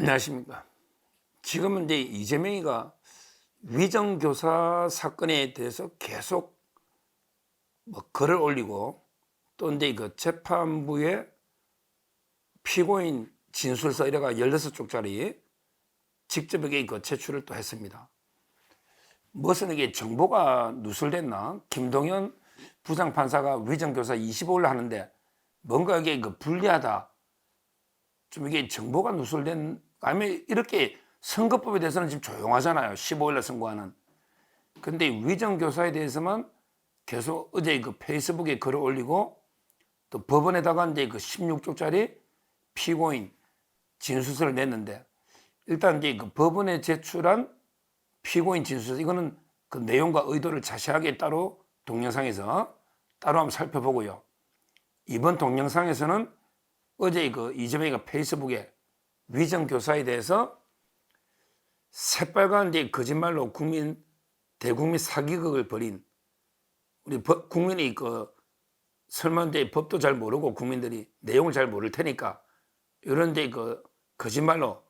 안녕하십니까. 지금은 이제 이재명이가 위정교사 사건에 대해서 계속 글을 올리고 또 이제 그 재판부에 피고인 진술서 이래가 16쪽짜리 직접 이게 제출을 또 했습니다. 무슨 이게 정보가 누설됐나? 김동연 부장판사가 위정교사 25일 하는데 뭔가 이게 불리하다. 좀 이게 정보가 누설된, 아니면 이렇게 선거법에 대해서는 지금 조용하잖아요. 15일날 선고하는. 근데 위정교사에 대해서만 계속 어제 페이스북에 글을 올리고 또 법원에다가 이제 16쪽짜리 피고인 진술서를 냈는데, 일단 이제 법원에 제출한 피고인 진술서, 이거는 그 내용과 의도를 자세하게 따로 동영상에서 따로 한번 살펴보고요. 이번 동영상에서는 어제 이재명이가 페이스북에 위정교사에 대해서 새빨간 이제 거짓말로 대국민 사기극을 벌인, 우리 국민이 설마 이제 법도 잘 모르고 국민들이 내용을 잘 모를 테니까 이런 데 거짓말로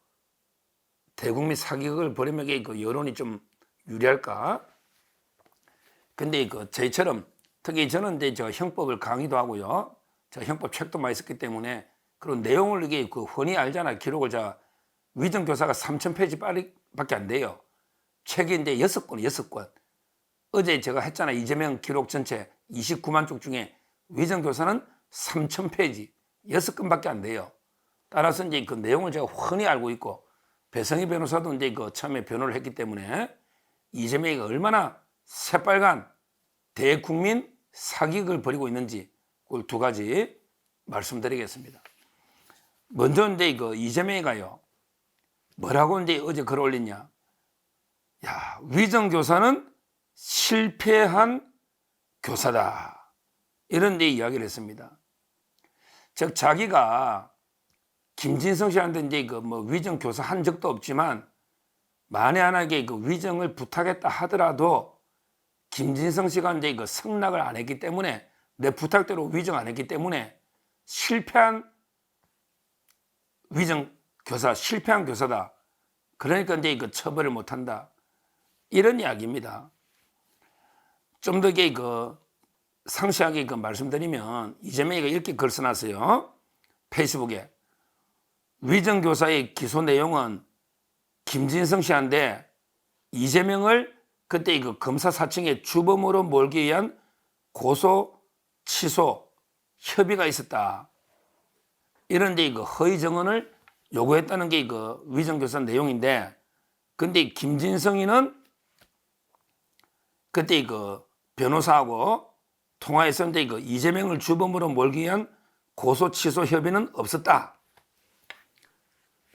대국민 사기극을 벌이면 여론이 좀 유리할까? 근데 저희처럼, 특히 저는 이제 형법을 강의도 하고요. 제가 형법 책도 많이 썼기 때문에 그런 내용을 이게 흔히 알잖아요. 기록을. 위정교사가 3,000페이지밖에 안 돼요. 책이 이제 6권. 어제 제가 했잖아요. 이재명 기록 전체 29만 쪽 중에 위정교사는 3,000페이지, 6건밖에 안 돼요. 따라서 이제 그 내용을 제가 흔히 알고 있고, 배성희 변호사도 이제 처음에 변호를 했기 때문에 이재명이 얼마나 새빨간 대국민 사기극을 벌이고 있는지 그걸 두 가지 말씀드리겠습니다. 먼저 이제 이재명이가요, 뭐라고 이제 어제 글 올렸냐? 야, 위정교사는 실패한 교사다. 이런 데 이야기를 했습니다. 즉, 자기가 김진성 씨한테 이제 위정교사 한 적도 없지만, 만에 하나게 위정을 부탁했다 하더라도 김진성 씨가 이제 승낙을 안 했기 때문에, 내 부탁대로 위정 안 했기 때문에 실패한 위정교사, 실패한 교사다. 그러니까 이제 처벌을 못 한다. 이런 이야기입니다. 좀 더 상세하게 말씀드리면, 이재명이가 이렇게 글 써놨어요. 페이스북에. 위정교사의 기소 내용은 김진성 씨한테 이재명을 그때 검사 사칭의 주범으로 몰기 위한 고소, 취소, 협의가 있었다. 이런 데 허위 정언을 요구했다는 게 위정교사 내용인데, 근데 김진성이는 그때 변호사하고 통화했었는데 이재명을 주범으로 몰기 위한 고소, 취소 협의는 없었다.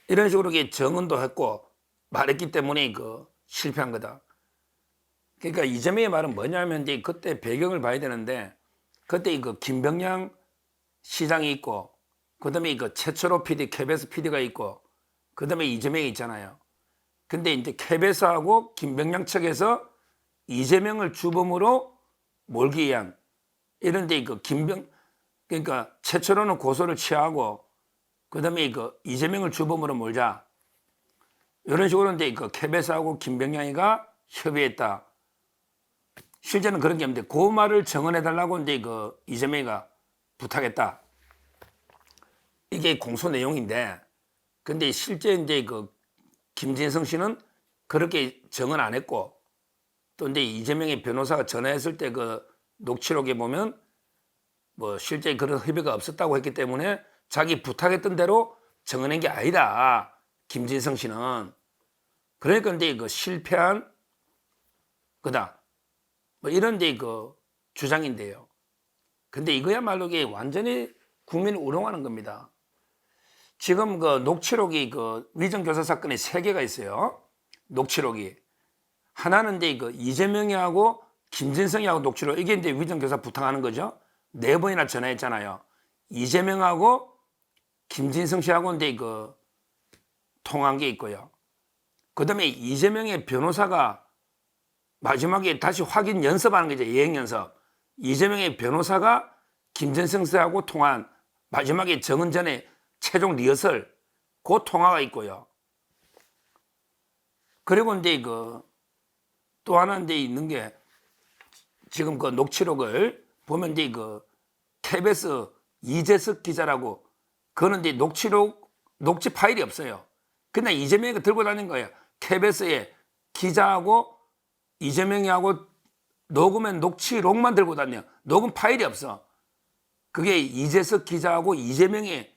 이런 식으로 정언도 했고 말했기 때문에 실패한 거다. 그러니까 이재명의 말은 뭐냐면, 이제 그때 배경을 봐야 되는데, 그때 김병량 시장이 있고, 그 다음에 최철호 PD, KBS PD가 있고, 그 다음에 이재명이 있잖아요. 근데 이제 KBS하고 김병량 측에서 이재명을 주범으로 몰기 위한, 이런데 그러니까 최철호는 고소를 취하고, 그 다음에 이재명을 주범으로 몰자. 이런 식으로 이제 KBS하고 김병량이가 협의했다. 실제는 그런 게 없는데, 그 말을 정언해달라고 이제 이재명이가 부탁했다. 이게 공소 내용인데, 근데 실제 이제 김진성 씨는 그렇게 정언 안 했고, 또 이제 이재명의 변호사가 전화했을 때 녹취록에 보면 실제 그런 협의가 없었다고 했기 때문에 자기 부탁했던 대로 정언한 게 아니다. 김진성 씨는. 그러니까 이제 실패한 거다. 이런 데 주장인데요. 근데 이거야말로 이게 완전히 국민을 우롱하는 겁니다. 지금 녹취록이 위정교사 사건에 3개가 있어요. 녹취록이. 하나는 이제 이재명이하고 김진성이하고 녹취록, 이게 이제 위정교사 부탁하는 거죠. 4번이나 전화했잖아요. 이재명하고 김진성 씨하고 이제 통화한 게 있고요. 그 다음에 이재명의 변호사가 마지막에 다시 확인 연습하는 거죠. 예행 연습. 이재명의 변호사가 김진성 씨하고 통화한 마지막에 정은 전에 최종 리허설, 그 통화가 있고요. 그리고 이제 또 하나 이제 있는 게 지금 그 녹취록을 보면 이제 KBS 이재석 기자라고 그거는 이제 녹취 파일이 없어요. 그냥 이재명이 들고 다닌 거예요. KBS에 기자하고 이재명이하고 녹음한 녹취록만 들고 다녀. 녹음 파일이 없어. 그게 이재석 기자하고 이재명의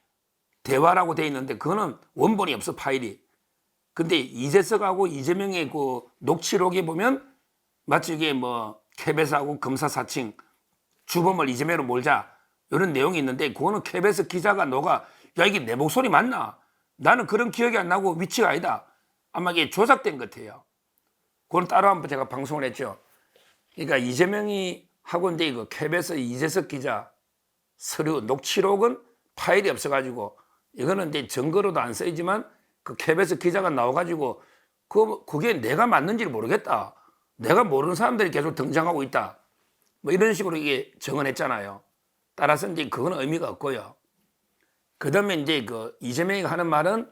대화라고 돼 있는데 그거는 원본이 없어, 파일이. 근데 이재석하고 이재명의 그 녹취록에 보면 마치 이게 뭐 KBS하고 검사 사칭, 주범을 이재명으로 몰자 이런 내용이 있는데 그거는 KBS 기자가 야 이게 내 목소리 맞나? 나는 그런 기억이 안 나고 위치가 아니다. 아마 이게 조작된 것 같아요. 그건 따로 한번 제가 방송을 했죠. 그러니까 이재명이 하고 이제 KBS 이재석 기자 서류 녹취록은 파일이 없어가지고 이거는 이제 증거로도 안 쓰이지만 그 KBS 기자가 나와가지고 그게 내가 맞는지를 모르겠다. 내가 모르는 사람들이 계속 등장하고 있다. 뭐 이런 식으로 이게 정언했잖아요. 따라서 이제 그건 의미가 없고요. 그 다음에 이제 이재명이 하는 말은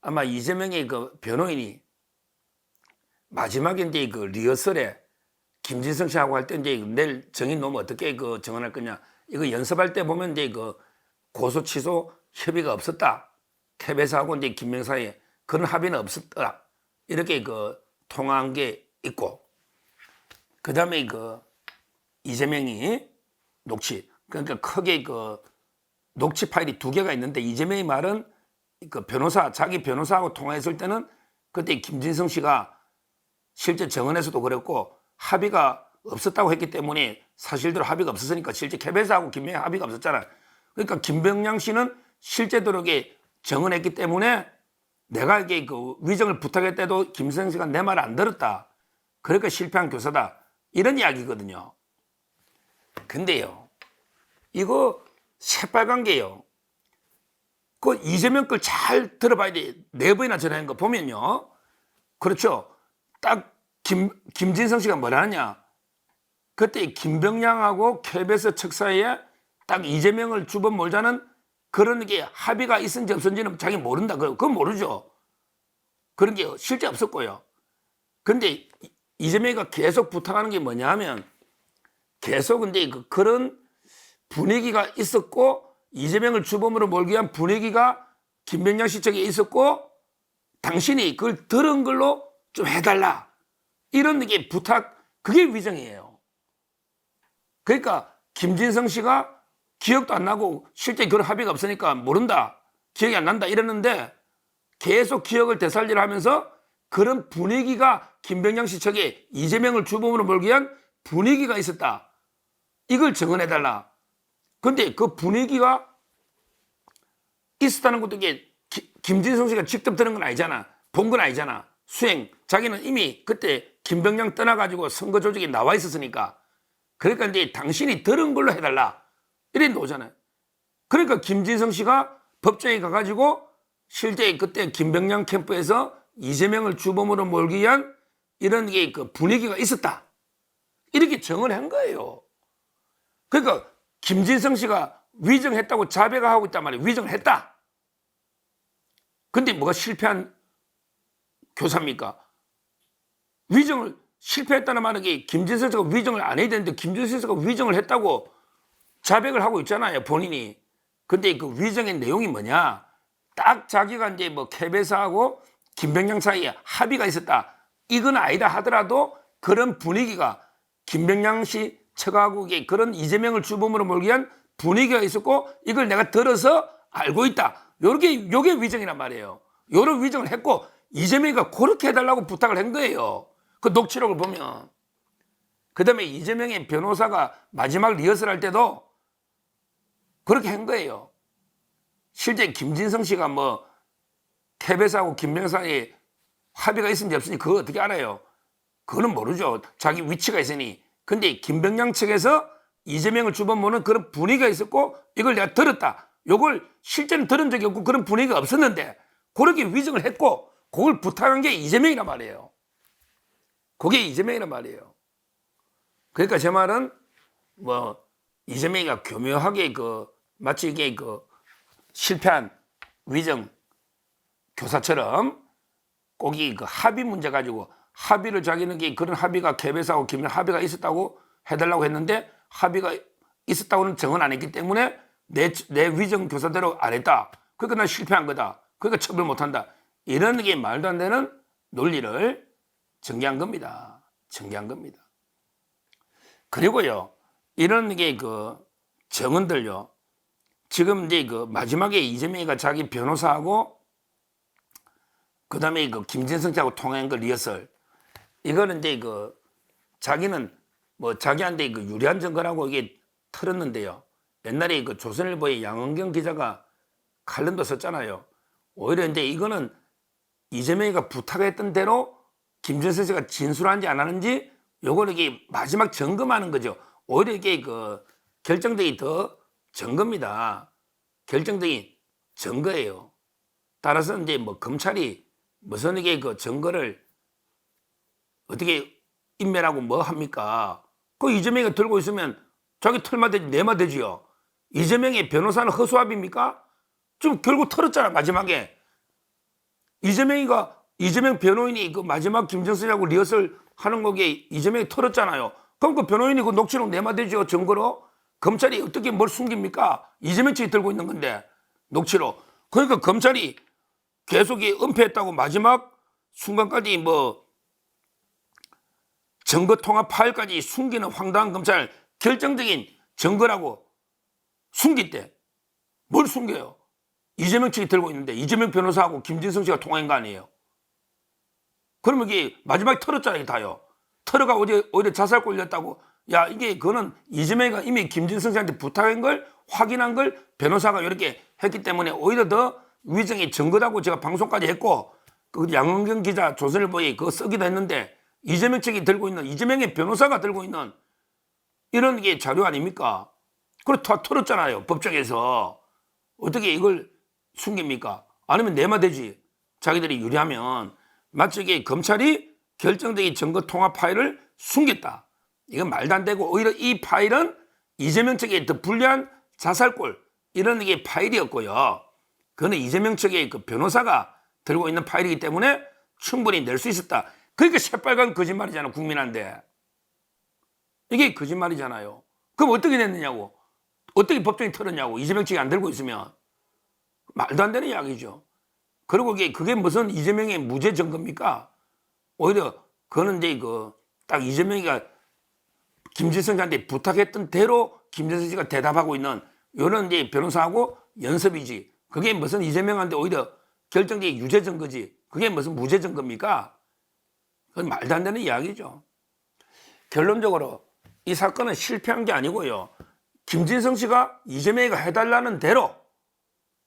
아마 이재명의 변호인이 마지막에 이제 리허설에 김진성 씨하고 할 때 이제 내일 정인 놓으면 어떻게 정언할 거냐. 이거 연습할 때 보면 이제 고소 취소 협의가 없었다. KBS하고 이제 김명사에 그런 합의는 없었다. 이렇게 통화한 게 있고. 그 다음에 이재명이 그러니까 크게 녹취 파일이 2개가 있는데 이재명의 말은 자기 변호사하고 통화했을 때는 그때 김진성 씨가 실제 정언에서도 그랬고 합의가 없었다고 했기 때문에 사실대로 합의가 없었으니까 실제 KBS하고 김명희 합의가 없었잖아요. 그러니까 김병량 씨는 실제대로 정언했기 때문에 내가 이게 위정을 부탁할 때도 김진성 씨가 내 말을 안 들었다. 그러니까 실패한 교사다. 이런 이야기거든요. 근데요, 이거 새빨간 게요. 이재명 걸 잘 들어봐야 돼. 4번이나 전화한 거 보면요. 그렇죠. 딱 김진성 씨가 뭐라 하냐. 그때 김병량하고 KBS 측 사이에 딱 이재명을 주범 몰자는 그런 게 합의가 있은지 없은지는 자기 모른다. 그건 모르죠. 그런 게 실제 없었고요. 근데 이재명이가 계속 부탁하는 게 뭐냐 하면 계속 근데 그런 분위기가 있었고 이재명을 주범으로 몰기 위한 분위기가 김병량 씨 쪽에 있었고 당신이 그걸 들은 걸로 좀 해달라. 이런 게 그게 위정이에요. 그러니까 김진성 씨가 기억도 안 나고 실제 그런 합의가 없으니까 모른다. 기억이 안 난다. 이러는데 계속 기억을 되살리려 하면서 그런 분위기가 김병량 씨 쪽에 이재명을 주범으로 몰기 위한 분위기가 있었다. 이걸 정언해달라. 근데 그 분위기가 있었다는 것도 이게 김진성 씨가 직접 들은 건 아니잖아. 본 건 아니잖아. 자기는 이미 그때 김병량 떠나가지고 선거 조직에 나와 있었으니까. 그러니까 이제 당신이 들은 걸로 해달라. 이래 놓잖아요. 그러니까 김진성 씨가 법정에 가가지고 실제 그때 김병량 캠프에서 이재명을 주범으로 몰기 위한 이런 게 분위기가 있었다. 이렇게 정언한 거예요. 그러니까 김진성 씨가 위정했다고 자백하고 있단 말이에요. 위정을 했다. 근데 뭐가 실패한 교사입니까? 위정을 실패했다는 말은 김진성 씨가 위정을 안 해야 되는데 김진성 씨가 위정을 했다고 자백을 하고 있잖아요. 본인이. 근데 그 위정의 내용이 뭐냐? 딱 자기가 이제 KBS하고 김병량 사이에 합의가 있었다. 이건 아니다 하더라도 그런 분위기가 김병량 씨 측하고 그런 이재명을 주범으로 몰기 위한 분위기가 있었고 이걸 내가 들어서 알고 있다. 요게 위정이란 말이에요. 요런 위정을 했고 이재명이가 그렇게 해달라고 부탁을 한 거예요. 그 녹취록을 보면. 그 다음에 이재명의 변호사가 마지막 리허설 할 때도 그렇게 한 거예요. 실제 김진성 씨가 KBS하고 김병량 사이에 합의가 있는지 없는지 그거 어떻게 알아요? 그거는 모르죠. 자기 위치가 있으니. 근데 김병량 측에서 이재명을 주범모는 그런 분위기가 있었고 이걸 내가 들었다. 요걸 실제는 들은 적이 없고 그런 분위기가 없었는데 그렇게 위증을 했고 그걸 부탁한 게 이재명이란 말이에요. 그게 이재명이란 말이에요. 그러니까 제 말은 이재명이가 교묘하게 마치 이게 실패한 위정 교사처럼 꼭이 그 합의 문제 가지고 합의를 자기는 그런 합의가 KBS하고 김 합의가 있었다고 해달라고 했는데 합의가 있었다고는 정은 안 했기 때문에 내 위정 교사대로 안 했다. 그러니까 난 실패한 거다. 그러니까 처벌 못 한다. 이런 게 말도 안 되는 논리를 전개한 겁니다. 전개한 겁니다. 그리고요, 이런 게 그 정언들요, 지금 이제 그 마지막에 이재명이가 자기 변호사하고 그다음에 그 김진성 씨하고 통화한 그 리허설, 이거는 이제 그 자기는 뭐 자기한테 그 유리한 증거라고 이게 틀었는데요. 옛날에 그 조선일보의 양은경 기자가 칼럼도 썼잖아요. 오히려 이제 이거는 이재명이가 부탁했던 대로 김진성 씨가 진술한지 안 하는지 요거는 이게 마지막 점검하는 거죠. 오히려 이게 그 결정적이 더 증거입니다. 결정적인 증거예요. 따라서 이제 뭐 검찰이 무슨 이게 그 증거를 어떻게 인멸하고 뭐 합니까? 그 이재명이가 들고 있으면 자기 털만 되지 내만 되지요. 이재명의 변호사는 허수아비입니까? 지금 결국 털었잖아. 마지막에 이재명 변호인이 그 마지막 김정수하고 리허설 하는 거기에 이재명이 털었잖아요. 그럼 그 변호인이 그 녹취록 내만 되죠. 증거로. 검찰이 어떻게 뭘 숨깁니까? 이재명 측이 들고 있는 건데 녹취록. 그러니까 검찰이 계속 은폐했다고 마지막 순간까지 뭐 증거 통합 파일까지 숨기는 황당한 검찰, 결정적인 증거라고 숨길 때 뭘 숨겨요? 이재명 측이 들고 있는데 이재명 변호사하고 김진성 씨가 통화한 거 아니에요? 그러면 이게 마지막에 털었잖아요. 다요. 털어가 오히려 자살 꼴렸다고. 야, 이게 그거는 이재명이가 이미 김진성 씨한테 부탁한 걸 확인한 걸 변호사가 이렇게 했기 때문에 오히려 더 위정이 증거라고 제가 방송까지 했고, 그 양은경 기자 조선일보에 그거 쓰기도 했는데 이재명 측이 들고 있는, 이재명의 변호사가 들고 있는 이런 게 자료 아닙니까? 그걸 다 털었잖아요. 법정에서. 어떻게 이걸 숨깁니까? 아니면 내면 되지. 자기들이 유리하면. 마치 이게 검찰이 결정적인 증거 통합 파일을 숨겼다. 이건 말도 안 되고, 오히려 이 파일은 이재명 측에 더 불리한 자살골, 이런 게 파일이었고요. 그거는 이재명 측의 그 변호사가 들고 있는 파일이기 때문에 충분히 낼 수 있었다. 그러니까 새빨간 거짓말이잖아, 국민한테. 이게 거짓말이잖아요. 그럼 어떻게 냈느냐고. 어떻게 법정이 털었냐고. 이재명 측이 안 들고 있으면. 말도 안 되는 이야기죠. 그리고 그게 무슨 이재명의 무죄 증거입니까? 오히려 그거는 이제 딱 이재명이가 김진성 씨한테 부탁했던 대로 김진성 씨가 대답하고 있는 이런 이제 변호사하고 연습이지. 그게 무슨 이재명한테 오히려 결정적인 유죄 증거지. 그게 무슨 무죄 증거입니까? 그건 말도 안 되는 이야기죠. 결론적으로 이 사건은 실패한 게 아니고요. 김진성 씨가 이재명이가 해달라는 대로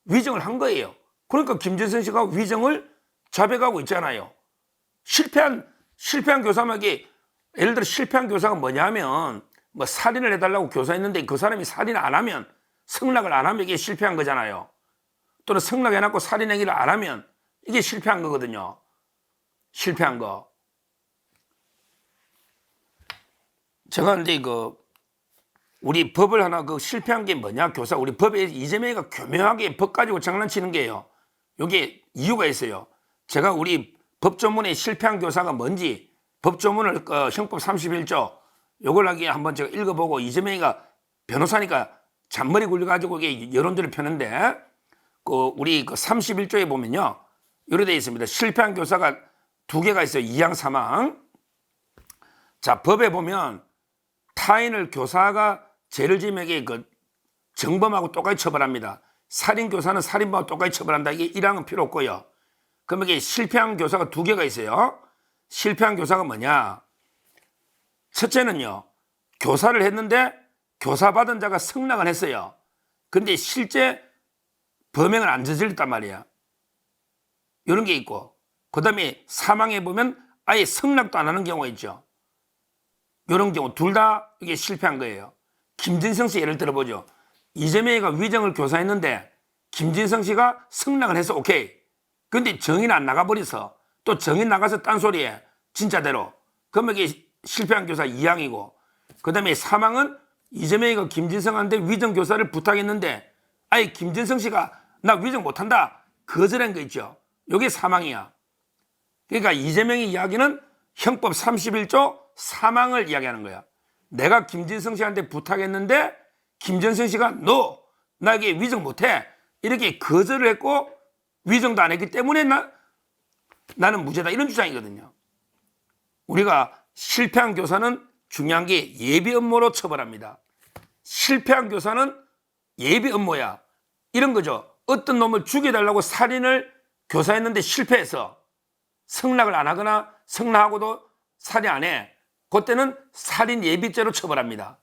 위정을 한 거예요. 그러니까 김진성 씨가 위정을 자백하고 있잖아요. 실패한 교사에게, 예를 들어 실패한 교사가 뭐냐면 뭐 살인을 해달라고 교사했는데 그 사람이 살인 안 하면, 성락을 안 하면 이게 실패한 거잖아요. 또는 성락해놓고 살인 행위를 안 하면 이게 실패한 거거든요. 실패한 거. 제가 이제 우리 법을 하나 실패한 게 뭐냐, 교사. 우리 법에 이재명이가 교묘하게 법 가지고 장난치는 게요. 여기에 이유가 있어요. 제가 우리 법조문에 실패한 교사가 뭔지 법조문을 형법 31조 요걸 하기에 한번 제가 읽어보고, 이재명이가 변호사니까 잔머리 굴려가지고 이게 여론조를 펴는데, 우리 31조에 보면요, 이렇게 되어 있습니다. 실패한 교사가 두 개가 있어요. 2항 3항. 자, 법에 보면 타인을 교사가 죄를 지음에게 정범하고 똑같이 처벌합니다. 살인 교사는 살인범하고 똑같이 처벌한다. 이게 1항은 필요 없고요. 그러면 이게 실패한 교사가 두 개가 있어요. 실패한 교사가 뭐냐? 첫째는요, 교사를 했는데 교사 받은 자가 성락을 했어요. 그런데 실제 범행을 안 저질렀단 말이야. 이런 게 있고, 그 다음에 사망해 보면 아예 성락도 안 하는 경우가 있죠. 이런 경우 둘 다 이게 실패한 거예요. 김진성 씨 예를 들어보죠. 이재명이가 위정을 교사했는데 김진성 씨가 성락을 해서 오케이. 근데 정인 안 나가버려서, 또 정인 나가서 딴소리에 진짜대로. 그러면 이게 실패한 교사 2항이고, 그 다음에 사망은 이재명이가 김진성한테 위정 교사를 부탁했는데 아예 김진성 씨가 나 위정 못한다 거절한 거 있죠. 이게 사망이야. 그러니까 이재명의 이야기는 형법 31조 사망을 이야기하는 거야. 내가 김진성 씨한테 부탁했는데 김진성 씨가 너 나에게 위정 못해 이렇게 거절을 했고 위정도 안 했기 때문에 나는 무죄다 이런 주장이거든요. 우리가 실패한 교사는 중요한 게 예비 업무로 처벌합니다. 실패한 교사는 예비 업무야. 이런 거죠. 어떤 놈을 죽여달라고 살인을 교사했는데 실패해서 승낙을 안 하거나 승낙하고도 살인 안 해. 그때는 살인 예비죄로 처벌합니다.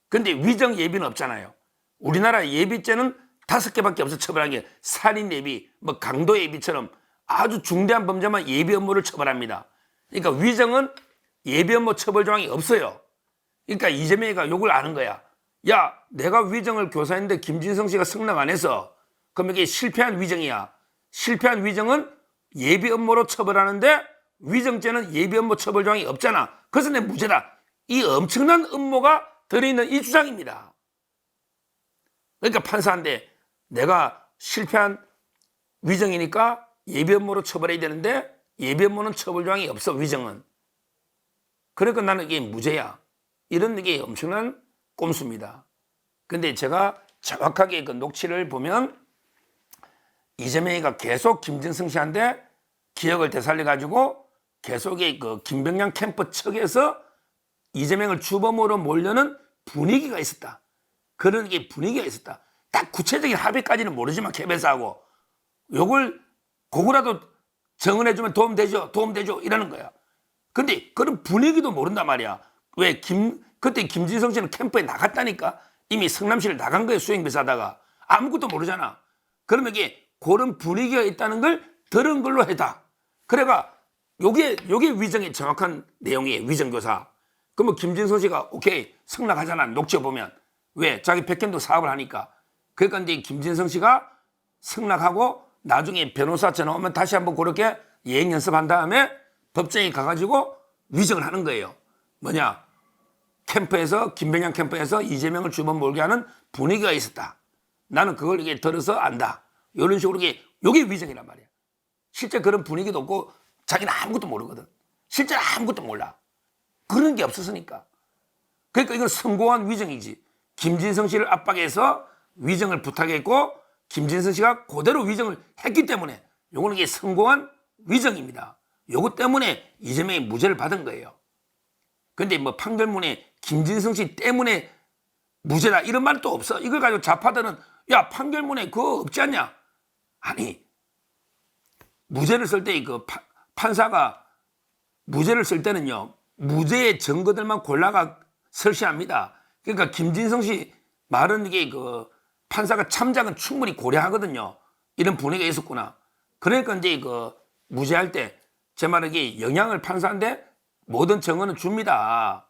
근데 위정 예비는 없잖아요. 우리나라 예비죄는 5개밖에 없어. 처벌한 게 살인 예비, 뭐 강도 예비처럼 아주 중대한 범죄만 예비 업무를 처벌합니다. 그러니까 위정은 예비 업무 처벌 조항이 없어요. 그러니까 이재명이가 욕을 아는 거야. 야, 내가 위정을 교사했는데 김진성 씨가 승낙 안 해서 그럼 이게 실패한 위정이야. 실패한 위정은 예비 업무로 처벌하는데 위정죄는 예비 업무 처벌 조항이 없잖아. 그래서 내 무죄다. 이 엄청난 음모가 들어있는 이 주장입니다. 그러니까 판사한테 내가 실패한 위정이니까 예비 업무로 처벌해야 되는데 예비 업무는 처벌 조항이 없어. 위정은. 그러니까 나는 이게 무죄야. 이런 게 엄청난 꼼수입니다. 근데 제가 정확하게 그 녹취를 보면 이재명이가 계속 김진성 씨한테 기억을 되살려가지고 계속 그 김병량 캠프 측에서 이재명을 주범으로 몰려는 분위기가 있었다. 그런 게 분위기가 있었다. 딱 구체적인 합의까지는 모르지만 KBS하고 요걸 그거라도 정언해주면 도움되죠 이러는 거야. 근데 그런 분위기도 모른단 말이야. 왜 그때 김진성 씨는 캠프에 나갔다니까. 이미 성남시를 나간 거예요. 수행비서하다가 아무것도 모르잖아. 그러면 이게 그런 분위기가 있다는 걸 들은 걸로 해다. 그래가 요게 위정의 정확한 내용이에요. 위정교사. 그러면 김진성 씨가 오케이 승낙하잖아. 녹취 보면. 왜? 자기 백현도 사업을 하니까. 그러니까 이제 김진성 씨가 승낙하고 나중에 변호사 전화 오면 다시 한번 그렇게 예행 연습한 다음에 법정에 가가지고 위정을 하는 거예요. 뭐냐? 캠프에서 김병량 캠프에서 이재명을 주범 몰게 하는 분위기가 있었다. 나는 그걸 이게 들어서 안다. 이런 식으로 요게 위정이란 말이야. 실제 그런 분위기도 없고 자기는 아무것도 모르거든. 실제 아무것도 몰라. 그런 게 없었으니까. 그러니까 이건 성공한 위정이지. 김진성 씨를 압박해서 위정을 부탁했고 김진성 씨가 그대로 위정을 했기 때문에 요거는 이게 성공한 위정입니다. 요거 때문에 이재명이 무죄를 받은 거예요. 근데 뭐 판결문에 김진성 씨 때문에 무죄다 이런 말 또 없어. 이걸 가지고 좌파들은 야 판결문에 그거 없지 않냐. 아니 무죄를 쓸 때 그 판사가 무죄를 쓸 때는요 무죄의 증거들만 골라가 설시합니다. 그러니까 김진성 씨 말은 이게 그 판사가 참작은 충분히 고려하거든요. 이런 분위기가 있었구나. 그러니까 이제 그 무죄할 때 제 말은 이게 영향을 판사한테 모든 증언은 줍니다.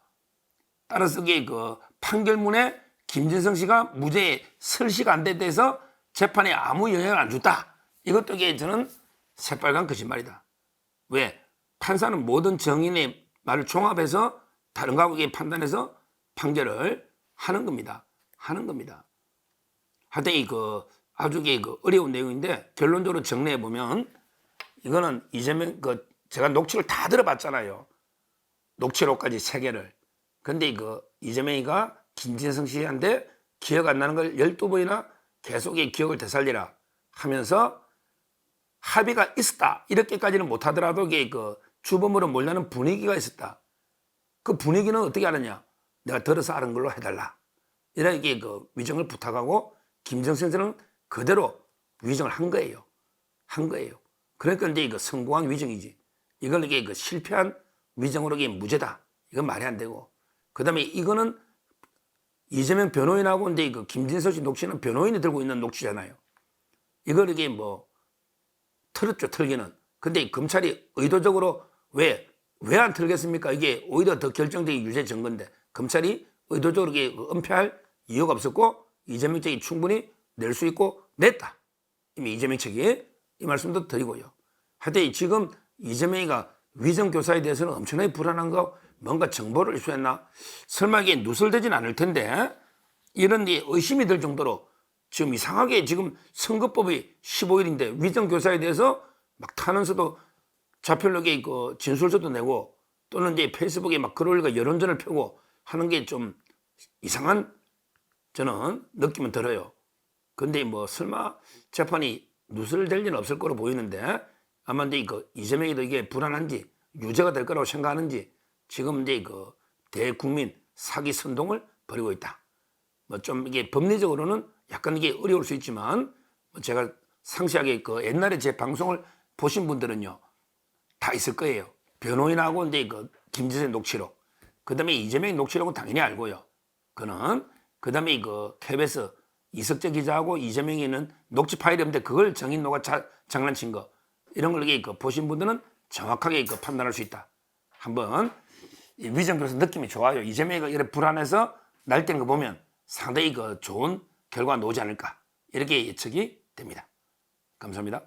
따라서 이게 그 판결문에 김진성 씨가 무죄에 설시가 안 된 데서 재판에 아무 영향을 안 줬다. 이것도 이게 저는 새빨간 거짓말이다. 왜? 판사는 모든 정인의 말을 종합해서 다른 거하고 판단해서 판결을 하는 겁니다. 하여튼 아주 어려운 내용인데 결론적으로 정리해 보면 이거는 이재명 제가 녹취를 다 들어봤잖아요. 녹취록까지 3개를. 근데 이재명이가 김진성 씨한테 기억 안 나는 걸 12번이나 계속 기억을 되살리라 하면서 합의가 있었다. 이렇게까지는 못하더라도 이게 주범으로 몰려는 분위기가 있었다. 그 분위기는 어떻게 알았냐? 내가 들어서 아는 걸로 해달라. 이렇게 위정을 부탁하고 김정선 씨는 그대로 위정을 한 거예요. 그러니까 이제 성공한 위정이지. 이걸 이게 실패한 위정으로 이게 무죄다. 이건 말이 안 되고. 그 다음에 이거는 이재명 변호인하고 이제 김진석 씨 녹취는 변호인이 들고 있는 녹취잖아요. 이걸 이게 틀었죠, 틀기는. 근데 검찰이 의도적으로 왜 안 틀겠습니까? 이게 오히려 더 결정적인 유죄 증거인데 검찰이 의도적으로 이게 은폐할 이유가 없었고 이재명 측이 충분히 낼 수 있고 냈다. 이미 이재명 측이 이 말씀도 드리고요. 하여튼 지금 이재명이가 위정교사에 대해서는 엄청나게 불안한 거 뭔가 정보를 입수했나? 설마 이게 누설되진 않을 텐데 이런 의심이 들 정도로 지금 이상하게 지금 선거법이 15일인데 위정교사에 대해서 막 타면서도 자필록에 그 진술서도 내고 또는 이제 페이스북에 막 글 올리고 여론전을 펴고 하는 게 좀 이상한 저는 느낌은 들어요. 근데 뭐 설마 재판이 누설될 일은 없을 거로 보이는데 아마 이제 그 이재명이도 이게 불안한지 유죄가 될 거라고 생각하는지 지금 이제 그 대국민 사기 선동을 벌이고 있다. 뭐 좀 이게 법리적으로는 약간 이게 어려울 수 있지만 뭐 제가 상세하게 그 옛날에 제 방송을 보신 분들은요 다 있을 거예요. 변호인하고 이제 그 김지세 녹취록, 그다음에 이재명 녹취록은 당연히 알고요. 그다음에 그 KBS 이석재 기자하고 이재명이 있는 녹취 파일이 없는데 그걸 정인노가 장난친 거 이런 걸 그 보신 분들은 정확하게 그 판단할 수 있다. 한번 위정교에서 느낌이 좋아요. 이재명이 이렇게 불안해서 날뛰는 거 보면 상당히 그 좋은 결과가 나오지 않을까 이렇게 예측이 됩니다. 감사합니다.